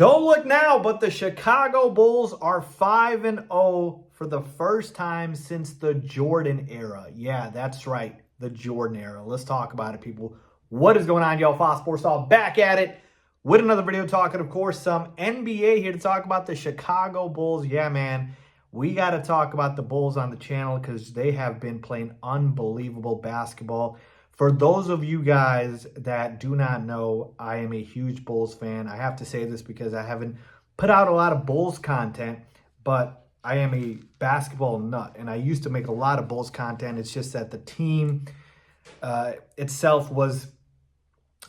Don't look now, but the Chicago Bulls are 5-0 for the first time since the Jordan era. Yeah, that's right, the Jordan era. Let's talk about it, people. What is going on, y'all? Faiz Sports All back at it with another video talking, of course, some NBA here to talk about the Chicago Bulls. Yeah, man, we got to talk about the Bulls on the channel because they have been playing unbelievable basketball. For those of you guys that do not know, I am a huge Bulls fan. I have to say this because I haven't put out a lot of Bulls content, but I am a basketball nut, and I used to make a lot of Bulls content. It's just that the team itself was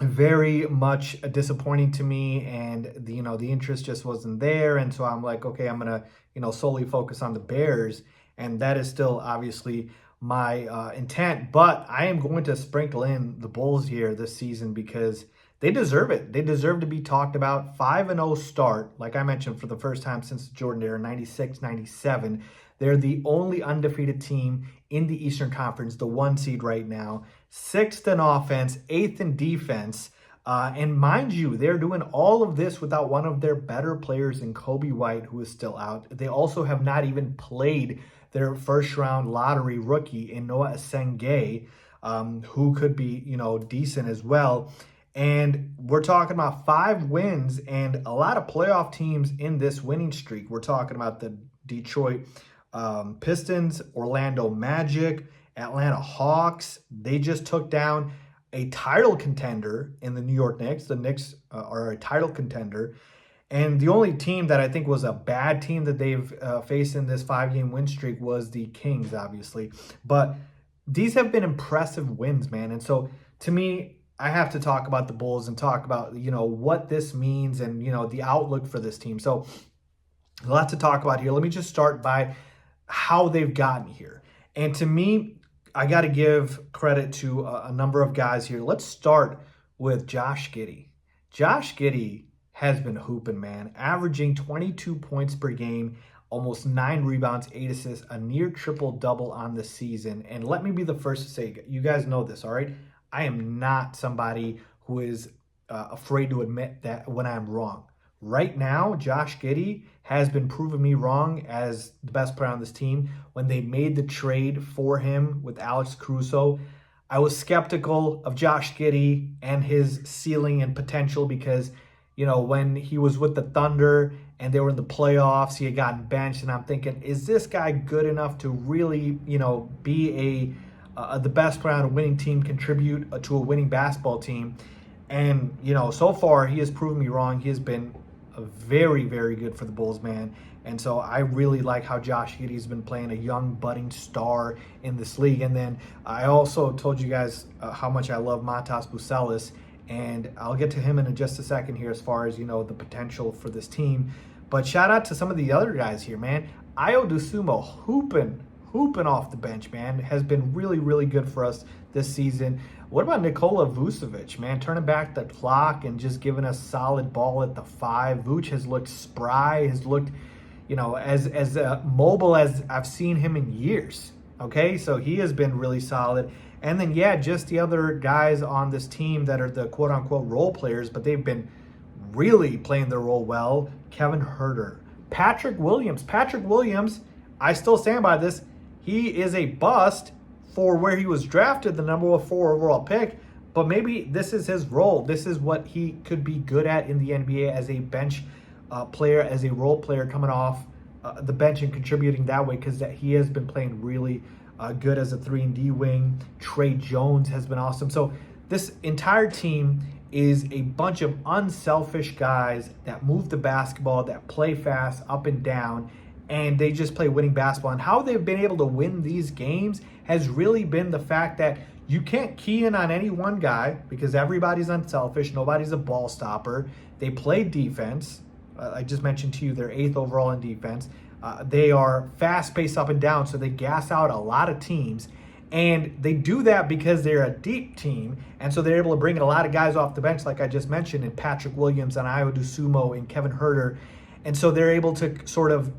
very much disappointing to me, and the interest just wasn't there. And so I'm like, okay, I'm gonna solely focus on the Bears, and that is still obviously my intent, but I am going to sprinkle in the Bulls here this season because they deserve it. They deserve to be talked about. 5-0 start, like I mentioned, for the first time since the Jordan era, 96-97. They're the only undefeated team in the Eastern Conference, the 1 seed right now. 6th in offense, 8th in defense. And mind you, they're doing all of this without one of their better players in Kobe White, who is still out. They also have not even played their first-round lottery rookie in Noah Asenge, who could be, decent as well. And we're talking about 5 wins and a lot of playoff teams in this winning streak. We're talking about the Detroit Pistons, Orlando Magic, Atlanta Hawks. They just took down a title contender in the New York Knicks. The Knicks are a title contender. And the only team that I think was a bad team that they've faced in this 5-game win streak was the Kings, obviously. But these have been impressive wins, man. And so, to me, I have to talk about the Bulls and talk about, what this means and, the outlook for this team. So, a lot to talk about here. Let me just start by how they've gotten here. And to me, I got to give credit to a number of guys here. Let's start with Josh Giddey. Josh Giddey has been hooping, man, averaging 22 points per game, almost 9 rebounds, 8 assists, a near triple-double on the season. And let me be the first to say, you guys know this, all right? I am not somebody who is afraid to admit that when I'm wrong. Right now, Josh Giddey has been proving me wrong as the best player on this team. When they made the trade for him with Alex Caruso, I was skeptical of Josh Giddey and his ceiling and potential because when he was with the Thunder and they were in the playoffs, he had gotten benched, and I'm thinking, is this guy good enough to really, be the best player on a winning team, contribute to a winning basketball team? And, so far he has proven me wrong. He has been very, very good for the Bulls, man. And so I really like how Josh Giddey's been playing, a young budding star in this league. And then I also told you guys how much I love Matas Bucelis, and I'll get to him in just a second here as far as, the potential for this team. But shout out to some of the other guys here, man. Ayo Dosunmu hooping off the bench, man, has been really, really good for us this season. What about Nikola Vucevic, man, turning back the clock and just giving us solid ball at the 5? Vuce has looked spry, has looked, as mobile as I've seen him in years. Okay, so he has been really solid. And then, yeah, just the other guys on this team that are the quote-unquote role players, but they've been really playing their role well. Kevin Huerter, Patrick Williams, I still stand by this. He is a bust for where he was drafted, the number 4 overall pick, but maybe this is his role. This is what he could be good at in the NBA as a bench player, as a role player coming off the bench and contributing that way, because he has been playing really good as a 3-and-D wing. Trey Jones has been awesome. So this entire team is a bunch of unselfish guys that move the basketball, that play fast up and down, and they just play winning basketball. And how they've been able to win these games has really been the fact that you can't key in on any one guy because everybody's unselfish. Nobody's a ball stopper. They play defense. I just mentioned to you they're 8th overall in defense. They are fast-paced up and down, so they gas out a lot of teams. And they do that because they're a deep team, and so they're able to bring in a lot of guys off the bench, like I just mentioned, in Patrick Williams and Ayo Dosunmu and Kevin Huerter. And so they're able to sort of,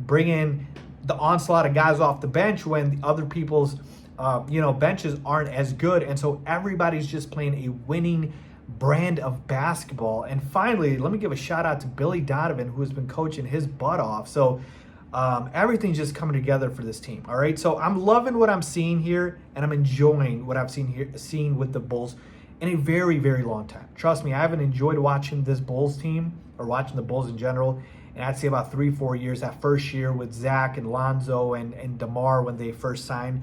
bring in the onslaught of guys off the bench when the other people's, benches aren't as good. And so everybody's just playing a winning brand of basketball. And finally, let me give a shout out to Billy Donovan, who has been coaching his butt off. So everything's just coming together for this team. All right. So I'm loving what I'm seeing here, and I'm enjoying what I've seen with the Bulls in a very, very long time. Trust me, I haven't enjoyed watching this Bulls team or watching the Bulls in general. And I'd say about 3-4 years. That first year with Zach and Lonzo and DeMar when they first signed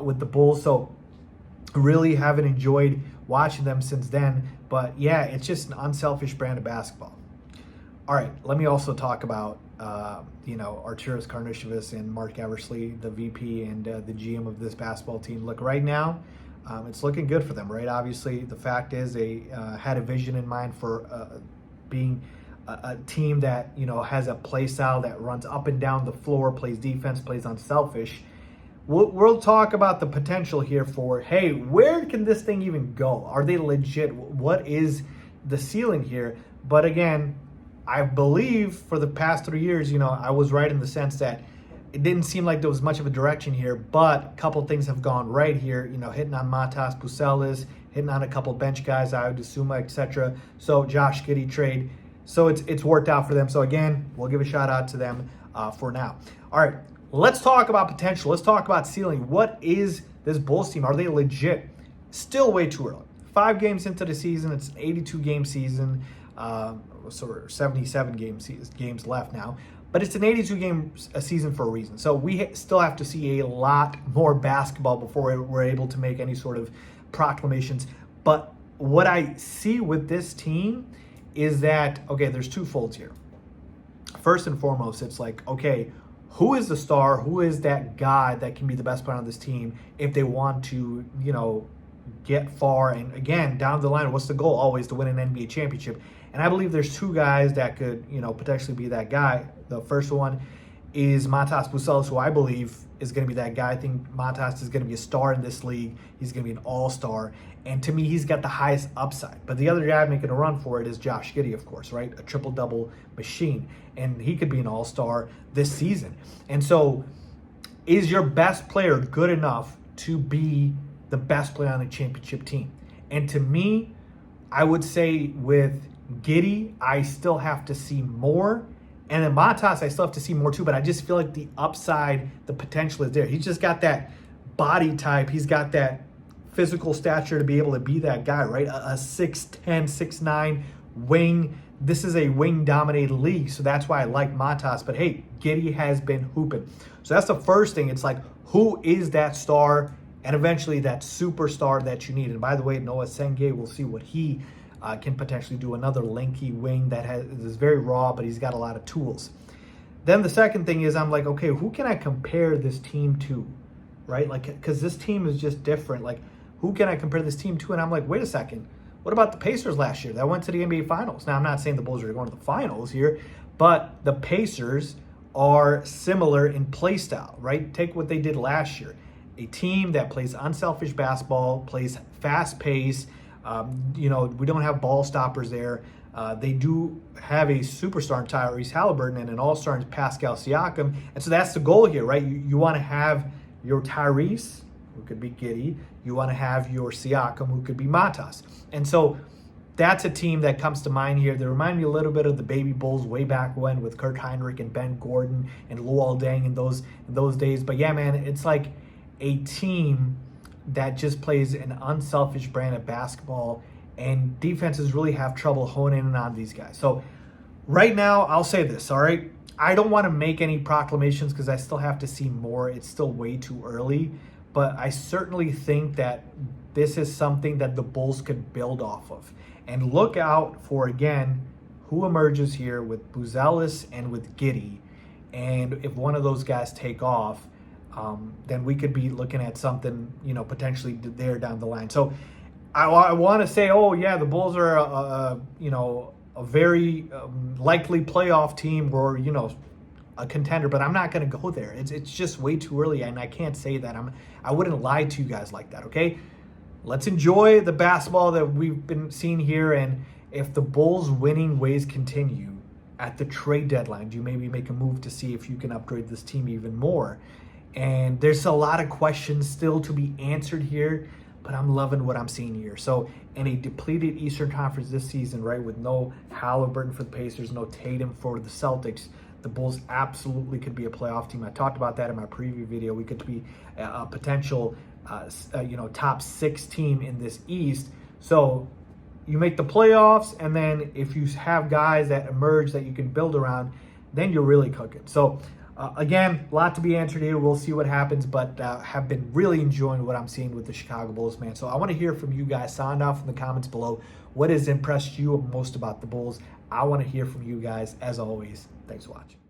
with the Bulls. So really haven't enjoyed watching them since then. But yeah, it's just an unselfish brand of basketball. All right, let me also talk about Arturas Karnisovas and Mark Eversley, the VP and the GM of this basketball team. Look, right now, it's looking good for them, right? Obviously, the fact is they had a vision in mind for being a team that has a play style that runs up and down the floor, plays defense, plays unselfish. We'll talk about the potential here for, hey, where can this thing even go? Are they legit? What is the ceiling here? But again, I believe for the past 3 years, I was right in the sense that it didn't seem like there was much of a direction here, but a couple things have gone right here, hitting on Matas Pucelis, hitting on a couple bench guys, Audusuma, etc. So Josh Giddey trade. So it's worked out for them. So again, we'll give a shout out to them for now. All right. Let's talk about potential. Let's talk about ceiling. What is this Bulls team? Are they legit? Still way too early. 5 games into the season. It's an 82-game season. So 77 games left now. But it's an 82-game season for a reason. So we still have to see a lot more basketball before we're able to make any sort of proclamations. But what I see with this team is that, okay, there's two folds here. First and foremost, it's like, okay, who is the star? Who is that guy that can be the best player on this team if they want to, get far? And again, down the line, what's the goal? Always to win an NBA championship. And I believe there's 2 guys that could, potentially be that guy. The first one is Matas Pucelis, who I believe is going to be that guy. I think Matas is going to be a star in this league. He's going to be an all-star. And to me, he's got the highest upside. But the other guy making a run for it is Josh Giddey, of course, right? A triple-double machine. And he could be an all-star this season. And so is your best player good enough to be the best player on a championship team? And to me, I would say with Giddey, I still have to see more. And then Matas, I still have to see more too. But I just feel like the upside, the potential is there. He's just got that body type. He's got that physical stature to be able to be that guy, right? A 6'10", 6'9" wing. This is a wing-dominated league, so that's why I like Matas. But hey, Giddey has been hooping. So that's the first thing. It's like, who is that star and eventually that superstar that you need? And by the way, Noah Senge, we'll see what he can potentially do. Another lanky wing that is very raw, but he's got a lot of tools. Then the second thing is I'm like, okay, who can I compare this team to, right? Like, because this team is just different. Like, who can I compare this team to? And I'm like, wait a second. What about the Pacers last year that went to the NBA Finals? Now, I'm not saying the Bulls are going to the finals here, but the Pacers are similar in play style, right? Take what they did last year. A team that plays unselfish basketball, plays fast pace. We don't have ball stoppers there. They do have a superstar in Tyrese Halliburton and an all-star in Pascal Siakam. And so that's the goal here, right? You want to have your Tyrese, who could be Giddey. You want to have your Siakam, who could be Matas. And so that's a team that comes to mind here. They remind me a little bit of the Baby Bulls way back when with Kurt Heinrich and Ben Gordon and Luol Deng in those days. But yeah, man, it's like a team that just plays an unselfish brand of basketball, and defenses really have trouble honing in on these guys. So right now, I'll say this, all right? I don't want to make any proclamations because I still have to see more. It's still way too early. But I certainly think that this is something that the Bulls could build off of. And look out for, again, who emerges here with Pucelis and with Giddey. And if one of those guys take off, then we could be looking at something, potentially there down the line. So I want to say, oh, yeah, the Bulls are, a very likely playoff team or, a contender, but I'm not going to go there. It's just way too early, and I can't say that. I wouldn't lie to you guys like that, okay? Let's enjoy the basketball that we've been seeing here, and if the Bulls' winning ways continue at the trade deadline, you maybe make a move to see if you can upgrade this team even more. And there's a lot of questions still to be answered here, but I'm loving what I'm seeing here. So in a depleted Eastern Conference this season, right, with no Halliburton for the Pacers, no Tatum for the Celtics, the Bulls absolutely could be a playoff team. I talked about that in my preview video. We could be a potential, top 6 team in this East. So you make the playoffs, and then if you have guys that emerge that you can build around, then you're really cooking. So again, a lot to be answered here. We'll see what happens, but have been really enjoying what I'm seeing with the Chicago Bulls, man. So I want to hear from you guys. Sound off in the comments below. What has impressed you most about the Bulls? I want to hear from you guys. As always, thanks for watching.